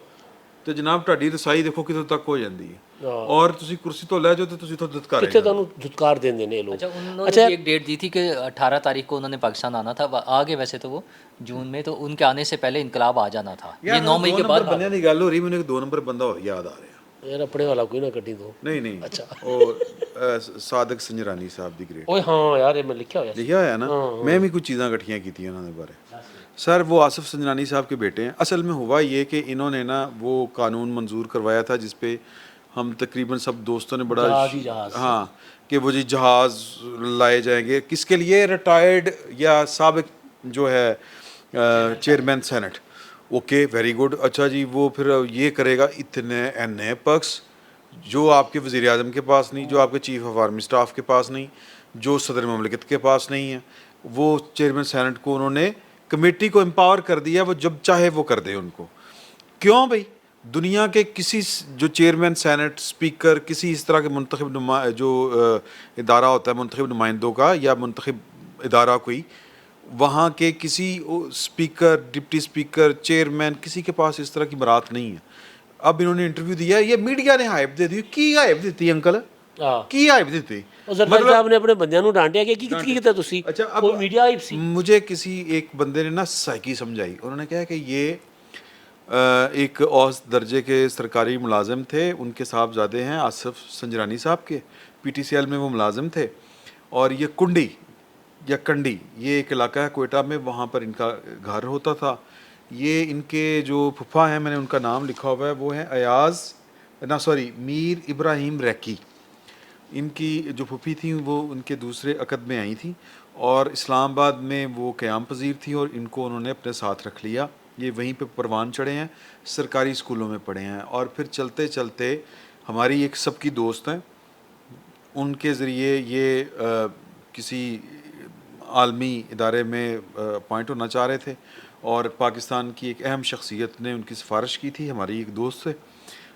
[SPEAKER 2] ਤੇ ਜਨਾਬ ਤੁਹਾਡੀ ਰਸਾਈ ਦੇਖੋ ਕਿੱਥੋਂ ਤੱਕ ਹੋ ਜਾਂਦੀ ਹੈ, ਔਰ ਤੁਸੀਂ ਕੁਰਸੀ ਤੋਂ ਲੈ ਜਾਓ ਤੇ ਤੁਸੀਂ ਤੋਂ ਧੁਤਕਾਰੇ
[SPEAKER 1] कितने ਤੁਹਾਨੂੰ धुतकार देंगे ने लोग।
[SPEAKER 3] अच्छा, उन्होंने भी एक डेट दी थी कि 18 तारीख को उन्होंने पाकिस्तान आना था, आ गए वैसे तो वो जून में, तो उनके आने से पहले इनकलाब आ जाना था। ये 9 मई के बाद
[SPEAKER 2] ਬੰਦਿਆਂ ਦੀ ਗੱਲ ਹੋ ਰਹੀ, ਮੈਨੂੰ ਇੱਕ 2 ਨੰਬਰ ਬੰਦਾ ਹੋਰ ਯਾਦ ਆ ਰਿਹਾ।
[SPEAKER 1] यार अपने वाला कोई ना कटी दो।
[SPEAKER 2] नहीं नहीं, अच्छा ਉਹ ਸਾਦਕ ਸੰਜਰਾਨੀ ਸਾਹਿਬ ਦੀ ਗ੍ਰੇਟ
[SPEAKER 1] ओए हाँ यार, ये मैं लिखा हुआ है।
[SPEAKER 2] लिखा होया ना, मैं भी कुछ चीज़ां इकट्ठियाँ की थी उन्होंने बारे। सर वो आसिफ संजरानी साहब के बेटे हैं। असल में हुआ ये कि इन्होंने ना वो कानून मंजूर करवाया था जिस पे हम तकरीबन सब दोस्तों ने बड़ा
[SPEAKER 1] जहाज़ ही जहाज़।
[SPEAKER 2] हाँ कि वो जी जहाज़ लाए जाएंगे किसके लिए, रिटायर्ड या साबिक जो है chairman senate. Okay very good, अच्छा जी वो फिर ये करेगा इतने एने पक्स जो आपके वज़ीर आज़म के पास नहीं, जो आपके चीफ़ ऑफ आर्मी स्टाफ के पास नहीं, जो सदर ममलिकत के पास नहीं है। वो चेयरमैन सेनेट को उन्होंने कमेटी को एम्पावर कर दिया, वो जब चाहे वो कर दे उनको। क्यों भाई, दुनिया के किसी जो चेयरमैन सेनेट स्पीकर किसी इस तरह के मुंतखब जो इदारा होता है मुंतखब नुमाइंदों का या मुंतखब इदारा कोई, वहाँ के किसी स्पीकर डिप्टी स्पीकर चेयरमैन किसी के पास इस तरह की बारात नहीं है। अब इन्होंने इंटरव्यू दिया, ये मीडिया ने हाइप दे दी। की हाइप दी अंकल, की हाइप दी
[SPEAKER 1] मतलब साहब ने अपने बंदियां ਨੂੰ डांटिया कि की ਕੀਤਾ ਤੁਸੀਂ।
[SPEAKER 2] अच्छा, अब
[SPEAKER 1] कोई मीडिया हाइप सी।
[SPEAKER 2] मुझे किसी एक बंदे ने ना साइकी समझाई। उन्होंने कहा कि ये एक औस दर्जे के सरकारी मुलाजिम थे, उनके साहबजादे हैं आसिफ संजरानी साहब के, PTCL में वो मुलाजिम थे, और ये कुंडी या कंडी ये एक इलाका है कोयटा में, वहाँ पर इनका घर होता था। ये इनके जो फुफा हैं, मैंने उनका नाम लिखा हुआ है, वो हैं अयाज़ ना सॉरी मीर इब्राहिम रैकी। इनकी जो फुफी थी वो उनके दूसरे अकद में आई थी और इस्लामाबाद में वो क़याम पजीर थी, और इनको उन्होंने अपने साथ रख लिया। ये वहीं पे परवान चढ़े हैं, सरकारी स्कूलों में पढ़े हैं, और फिर चलते चलते हमारी एक सबकी दोस्त हैं, उनके ज़रिए ये किसी आलमी इदारे में अपॉइंट होना चाह रहे थे, और पाकिस्तान की एक अहम शख्सियत ने उनकी सिफारिश की थी, हमारी एक दोस्त से।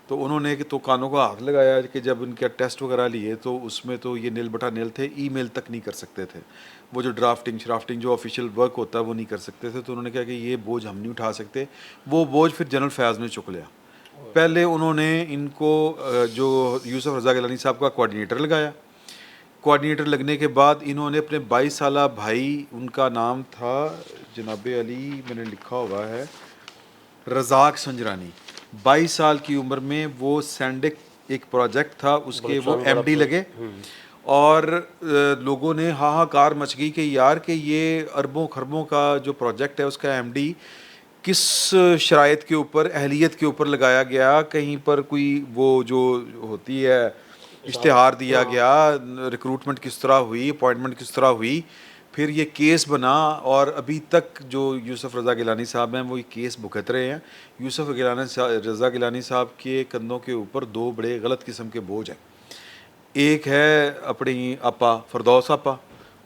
[SPEAKER 2] तो उन्होंने तो कानों का हाथ लगाया कि जब उनके टेस्ट वगैरह लिए तो उसमें तो ये नील बटा नील थे, ईमेल तक नहीं कर सकते थे, वो जो ड्राफ्टिंग श्राफ्टिंग जो ऑफिशियल वर्क होता है वो नहीं कर सकते थे। तो उन्होंने कहा कि ये बोझ हम नहीं उठा सकते। वो बोझ फिर जनरल फैज़ ने चुक लिया। पहले उन्होंने इनको जो यूसुफ रज़ा गिलानी साहब का कोऑर्डिनेटर लगाया। कोऑर्डिनेटर लगने के बाद इन्होंने अपने 22 साला भाई, उनका नाम था जनाब अली, मैंने लिखा हुआ है रज़ाक संजरानी, 22 साल की उम्र में वो सैंडिक एक प्रोजेक्ट था उसके वो MD लगे, और लोगों ने हाहाकार मच गई कि यार कि ये अरबों खरबों का जो प्रोजेक्ट है उसका MD किस शराइत के ऊपर, अहलियत के ऊपर लगाया गया। कहीं पर कोई वो जो होती है इश्तिहार दिया गया, रिक्रूटमेंट किस तरह हुई, अपॉइंटमेंट किस तरह हुई, फिर ये केस बना, और अभी तक जो यूसुफ रज़ा गिलानी साहब हैं वो ये केस भुगत रहे हैं। यूसुफ रज़ा गिलानी साहब के कंधों के ऊपर 2 बड़े गलत किस्म के बोझ हैं। एक है अपनी आपा फरदौस आपा,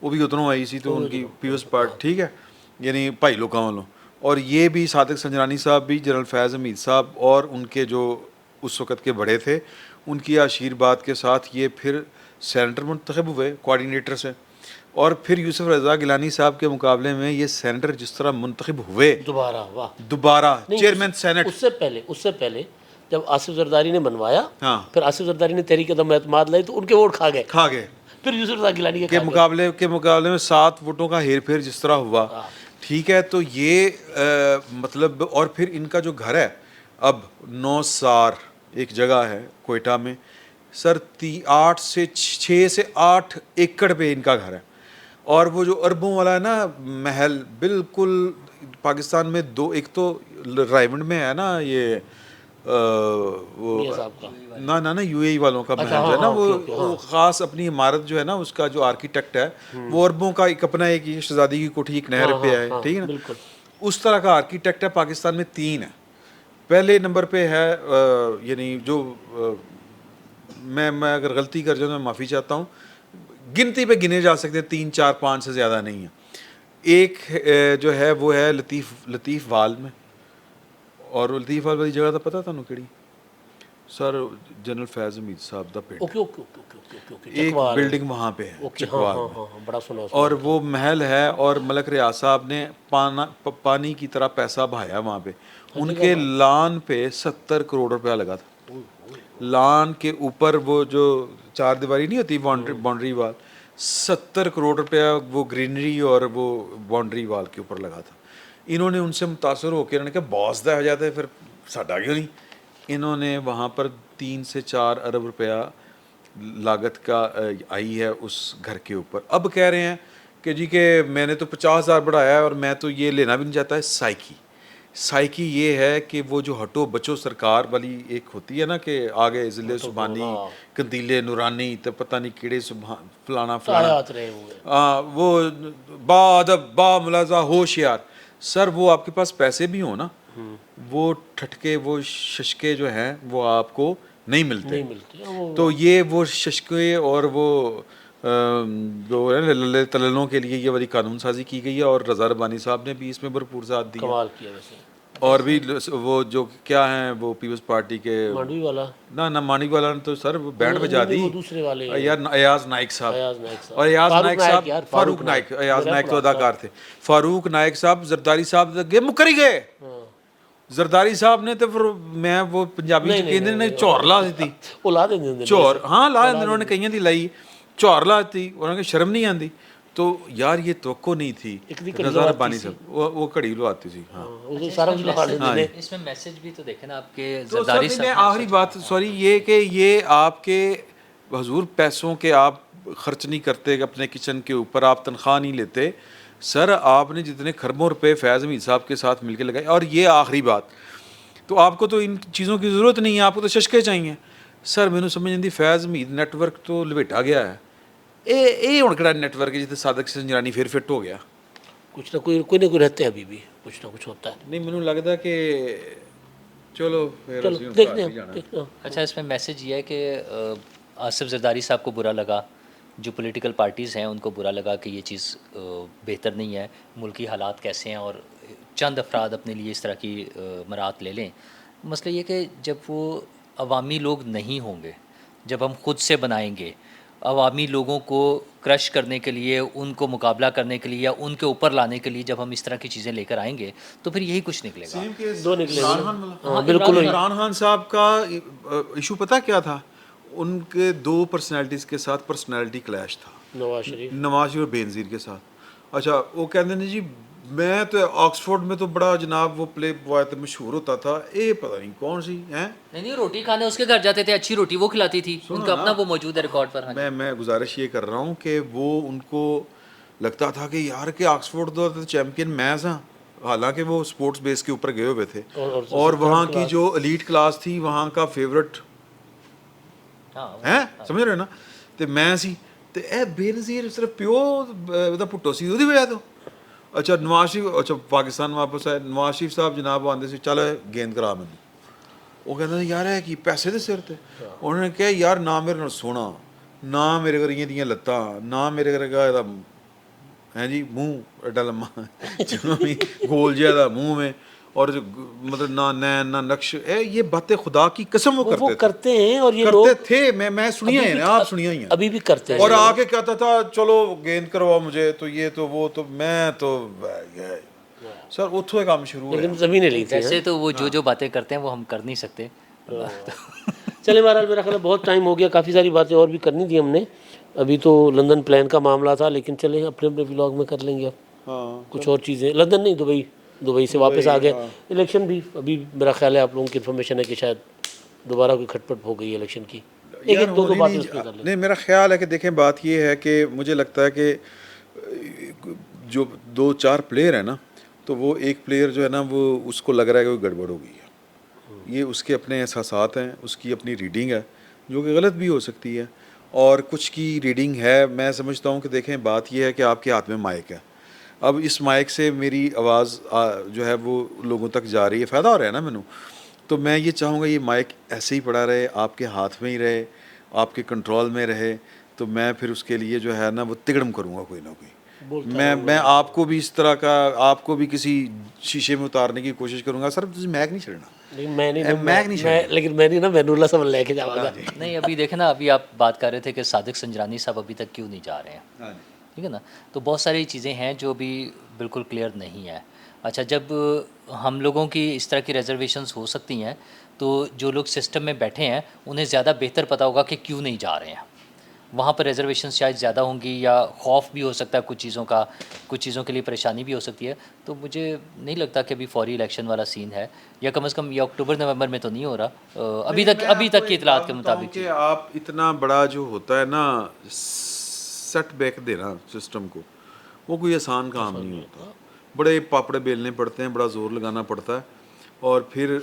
[SPEAKER 2] वो भी उतरों आई सी तो उनकी पीपल्स पार्टी ठीक है यानी भाई लोगों वालों और ये भी सादिक संजरानी साहब भी जनरल फैज़ हमीद साहब और उनके जो उस वक़्त के बड़े थे उनकी आशीर्वाद के साथ ये फिर सेनेटर मुंतखब हुए कोऑर्डिनेटर से और फिर यूसुफ रज़ा गिलानी साहब के मुकाबले में ये सेनेटर जिस तरह मुंतखब हुए
[SPEAKER 1] दोबारा वाह
[SPEAKER 2] दोबारा
[SPEAKER 1] नहीं,
[SPEAKER 2] चेयरमैन सेनेट
[SPEAKER 1] उससे पहले जब आसिफ जरदारी ने बनवाया
[SPEAKER 2] हाँ
[SPEAKER 1] फिर आसिफ जरदारी ने तहरीक कदम एतमाद लाई तो उनके वोट खा गए फिर यूसुफ रज़ा गिलानी के खा गए।
[SPEAKER 2] के मुकाबले में 7 वोटों का हेर फेर जिस तरह हुआ ठीक है तो ये मतलब और फिर इनका जो घर है अब 9 सार एक जगह है कोयटा में सर 6 से 8 एकड़ पे इनका घर है और वो जो अरबों वाला है ना महल बिल्कुल पाकिस्तान में दो एक तो रायमंड में है ना ये वो
[SPEAKER 1] मियां साहब का
[SPEAKER 2] ना यूएई वालों का महल जो है ना वो ख़ास अपनी इमारत जो है ना उसका जो आर्किटेक्ट है वो अरबों का एक अपना एक शहजादी की कोठी एक नहर पे है ठीक है ना उस तरह का आर्किटेक्ट है पाकिस्तान में 3 है पहले नंबर पे है यानी जो मैं अगर गलती कर जाऊँ तो मैं माफ़ी चाहता हूँ गिनती पे गिने जा सकते हैं 3 4 5 से ज़्यादा नहीं है एक जो है वो है लतीफ़ वाल में और लतीफ़ वाल वाली जगह तो पता था किहड़ी सर जनरल फैज़ हमीद साहब दा पिंड एक बिल्डिंग वहाँ पे है चकवाल में
[SPEAKER 1] बड़ा सुना
[SPEAKER 2] और वो महल है और मलक रियाज साहब ने पानी की तरह पैसा बहाया वहाँ पे उनके लान पे 70 करोड़ रुपया लगा था लान के ऊपर वो जो 4 दीवारी नहीं होती बाउंड्री वाल 70 करोड़ रुपया वो ग्रीनरी और वो बाउंड्री वाल के ऊपर लगा था इन्होंने उनसे मुतासर होकर इन्होंने कहा बॉस दा हो जाता है फिर साडा क्यों नहीं इन्होंने वहाँ पर 3 से 4 अरब रुपया लागत का आई है उस घर के ऊपर अब कह रहे हैं कि जी के मैंने तो 50,000 बढ़ाया है और मैं तो ये लेना भी नहीं चाहता है साइकी ये है कि वो जो हटो बचो सरकार वाली एक होती है ना कि आगे ज़िले सुबहानी कंदीले नूरानी तो पता नहीं कीड़े फलाना वो बा मुलाजा होशियार सर वो आपके पास पैसे भी हो ना वो ठटके वो शशके जो हैं वो आपको नहीं मिलते तो ये वो शशके और वो जो है लल्ले तललों के लिए ये वाली कानून साजी की गई है और रज़ा रब्बानी साहब ने भी इसमें भरपूर साथ दिया
[SPEAKER 1] कमाल किया वैसे
[SPEAKER 2] और भी वो जो क्या हैं वो पीपल्स पार्टी के
[SPEAKER 1] मांडवी वाला
[SPEAKER 2] ना मांडवी वाला ने तो सर बैंड बजा दी
[SPEAKER 1] दूसरे वाले
[SPEAKER 2] यार अयाज नाइक साहब और अयाज नाइक साहब फारूक नाइक अयाज नाइक तो अदाकार थे फारूक नाइक साहब जरदारी साहब अगे मुकर ही गए जरदारी साहब ने तो फिर मैं वो पंजाबी च कहते ने झोर ला दी
[SPEAKER 1] वो ला देंगे
[SPEAKER 2] झोर हाँ ला देंगे उन्होंने कईयां दी लाई झोर ला दी उन्होंने शर्म नहीं आती तो यार ये तवक्को नहीं थी रज़ा रब्बानी साहब वो घड़ी लुआती थी हाँ
[SPEAKER 1] सारा कुछ लगा देते थे
[SPEAKER 3] इसमें मैसेज भी तो देखे ना आपके
[SPEAKER 2] तो
[SPEAKER 3] जरदारी
[SPEAKER 2] सर आखिरी बात सॉरी ये कि ये आपके हुजूर पैसों के आप खर्च नहीं करते अपने किचन के ऊपर आप तनख्वाह नहीं लेते सर आपने जितने खरबों रुपए फैज़ हमीद साहब के साथ मिलकर लगाए और ये आखिरी बात तो आपको तो इन चीज़ों की ज़रूरत नहीं है आपको तो शशके चाहिए सर मैंने समझ नहीं फैज़ हमीद नेटवर्क तो लपेटा गया है ये हुण किहड़ा नेटवर्क जिथे सादिक संजरानी फिर फिट हो गया
[SPEAKER 1] कुछ ना कोई रहते हैं अभी भी कुछ ना कुछ होता है
[SPEAKER 2] नहीं मैनू लगता कि चलो फिर
[SPEAKER 1] देखते हैं
[SPEAKER 3] अच्छा इसमें मैसेज ये है कि आसिफ जरदारी साहब को बुरा लगा जो पॉलिटिकल पार्टीज़ हैं उनको बुरा लगा कि ये चीज़ बेहतर नहीं है मुल्की हालात कैसे हैं और चंद अफराद अपने लिए इस तरह की मराहत ले लें मसला ये कि जब वो अवामी लोग नहीं होंगे जब हम खुद से बनाएंगे अवामी लोगों को क्रश करने के लिए उनको मुकाबला करने के लिए या उनके ऊपर लाने के लिए जब हम इस तरह की चीज़ें लेकर आएंगे तो फिर यही कुछ निकलेगा
[SPEAKER 1] दो निकलेगा
[SPEAKER 2] हाँ बिल्कुल इमरान खान साहब का इशू पता क्या था उनके 2 पर्सनैलिटीज़ के साथ पर्सनैलिटी क्लैश था नवाज शरीफ और बेनज़ीर के साथ अच्छा वो कहते हैं जी मैं तो ऑक्सफोर्ड में तो बड़ा जनाब वो प्ले बॉय तो मशहूर होता था ये पता नहीं कौन सी हैं
[SPEAKER 3] नहीं रोटी खाने उसके घर जाते थे अच्छी रोटी वो खिलाती थी उनका अपना वो मौजूद है रिकॉर्ड पर
[SPEAKER 2] मैं गुजारिश ये कर रहा हूँ कि वो उनको लगता था कि यार कि ऑक्सफोर्ड तो चैम्पियन मैं था हालांकि वो स्पोर्ट्स बेस के ऊपर गए हुए थे और वहाँ की जो एलीट क्लास थी वहाँ का फेवरेट है समझ रहे हो ना तो मैं सी तो ए बेनज़ीर सिर्फ प्यो दा पुट्टो सी ਉਹਦੀ वजह तो अच्छा नवाज शरीफ अच्छा पाकिस्तान वापस आए नवाज शरीफ साहब जनाब आते से चल गेंद करा मैंने वो कहते यार है कि पैसे दे सिर ते उन्होंने कहा यार ना मेरे नाल सोना ना मेरे घर इयां दियां लत्तां ना मेरे घर हैं जी, मुंह एडा लम्मा गोल ज्यादा मुंह में, और जो मतलब ना नैन ना नक्श, ये बातें खुदा की कसम वो
[SPEAKER 1] वो
[SPEAKER 2] करते थे,
[SPEAKER 1] करते हैं और ये
[SPEAKER 2] करते
[SPEAKER 1] लोग
[SPEAKER 2] थे। मैं सुनिए
[SPEAKER 1] अभी
[SPEAKER 2] हैं
[SPEAKER 1] भी-
[SPEAKER 2] ना, आप सुनिए ही हैं।
[SPEAKER 1] अभी भी करते हैं
[SPEAKER 2] और आके कहता था चलो गेंद करवाओ मुझे, तो ये तो वो तो मैं तो सर उठो एक काम शुरू
[SPEAKER 1] लेकिन
[SPEAKER 2] है।
[SPEAKER 1] ज़मीनें ली थी।
[SPEAKER 3] वैसे तो वो जो बातें करते हैं वो हम कर नहीं सकते।
[SPEAKER 1] चले बहरहाल मेरा ख्याल है बहुत टाइम हो गया, काफ़ी सारी बातें और भी करनी थी हमने। अभी तो लंदन प्लान का मामला था, लेकिन चले अपने अपने व्लॉग में कर लेंगे अब
[SPEAKER 2] हाँ
[SPEAKER 1] कुछ और चीज़ें। लंदन नहीं, दुबई, दुबई से वापस आ गए। इलेक्शन भी अभी मेरा ख्याल है आप लोगों की इन्फॉर्मेशन है कि शायद दोबारा कोई खटपट हो गई है इलेक्शन की। एक
[SPEAKER 2] यार
[SPEAKER 1] एक दो दो
[SPEAKER 2] होनी
[SPEAKER 1] बातें
[SPEAKER 2] नहीं,
[SPEAKER 1] उस पर कर लेते
[SPEAKER 2] नहीं मेरा ख्याल है कि देखें बात ये है कि मुझे लगता है कि जो 2-4 प्लेयर है ना, तो वो एक प्लेयर जो है ना वो उसको लग रहा है कि कोई गड़बड़ हो गई है। ये उसके अपने एहसासात हैं, उसकी अपनी रीडिंग है जो कि गलत भी हो सकती है, और कुछ की रीडिंग है। मैं समझता हूँ कि देखें बात ये है कि आपके हाथ में माइक है, अब इस माइक से मेरी आवाज़ जो है वो लोगों तक जा रही है, फ़ायदा हो रहा है ना मैनू। तो मैं ये चाहूँगा ये माइक ऐसे ही पड़ा रहे, आपके हाथ में ही रहे, आपके कंट्रोल में रहे, तो मैं फिर उसके लिए जो है ना वो तिगड़म करूँगा कोई ना कोई। मैं आपको भी इस तरह का, आपको भी किसी शीशे में उतारने की कोशिश करूँगा। सर तुझे मैक नहीं छड़ना,
[SPEAKER 1] लेकिन मैं नहीं
[SPEAKER 2] मैक नहीं छड़ना।
[SPEAKER 1] लेकिन मैं नहीं ना, मैनुल्ला सब लेके जाऊंगा।
[SPEAKER 3] नहीं, अभी देखे ना, अभी आप बात कर रहे थे कि सादिक संजरानी साहब अभी तक क्यों नहीं जा रहे हैं,
[SPEAKER 2] हाँ
[SPEAKER 3] ठीक है ना। तो बहुत सारी चीज़ें हैं जो अभी बिल्कुल क्लियर नहीं है। अच्छा, जब हम लोगों की इस तरह की रिजर्वेशंस हो सकती हैं, तो जो लोग सिस्टम में बैठे हैं उन्हें ज़्यादा बेहतर पता होगा कि क्यों नहीं जा रहे हैं। वहाँ पर रिजर्वेशंस शायद ज़्यादा होंगी, या खौफ भी हो सकता है कुछ चीज़ों का, कुछ चीज़ों के लिए परेशानी भी हो सकती है। तो मुझे नहीं लगता कि अभी फौरी इलेक्शन वाला सीन है, या कम से कम ये अक्टूबर नवंबर में तो नहीं हो रहा। अभी तक की इतलात के मुताबिक।
[SPEAKER 2] कि आप इतना बड़ा जो होता है ना सेटबैक देना सिस्टम को, वो कोई आसान काम नहीं होता। बड़े पापड़े बेलने पड़ते हैं, बड़ा ज़ोर लगाना पड़ता है, और फिर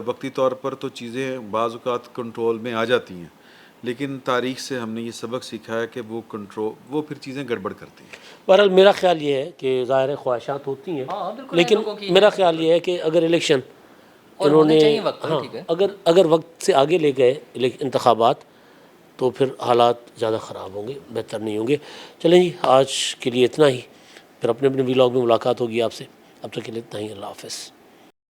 [SPEAKER 2] वक्ती तौर पर तो चीज़ें बाज़ औक़ात कंट्रोल में आ जाती हैं, लेकिन तारीख से हमने ये सबक सीखा है कि वो फिर चीज़ें गड़बड़ करती हैं।
[SPEAKER 1] बहरहाल मेरा ख्याल ये है कि ज़ाहिर है ख्वाहिशात होती हैं,
[SPEAKER 3] हाँ, बिल्कुल है, लोगों की
[SPEAKER 1] लेकिन मेरा ख्याल ये है कि अगर इलेक्शन
[SPEAKER 3] और होने चाहिए वक्त पर,
[SPEAKER 1] हाँ,
[SPEAKER 3] ठीक है।
[SPEAKER 1] अगर वक्त से आगे ले गए इंतखाबात, तो फिर हालात ज़्यादा ख़राब होंगे, बेहतर नहीं होंगे। चलें जी, आज के लिए इतना ही, फिर अपने अपने व्लॉग में मुलाकात होगी आपसे। अब तक के लिए इतना ही, अल्लाह हाफ़िज़।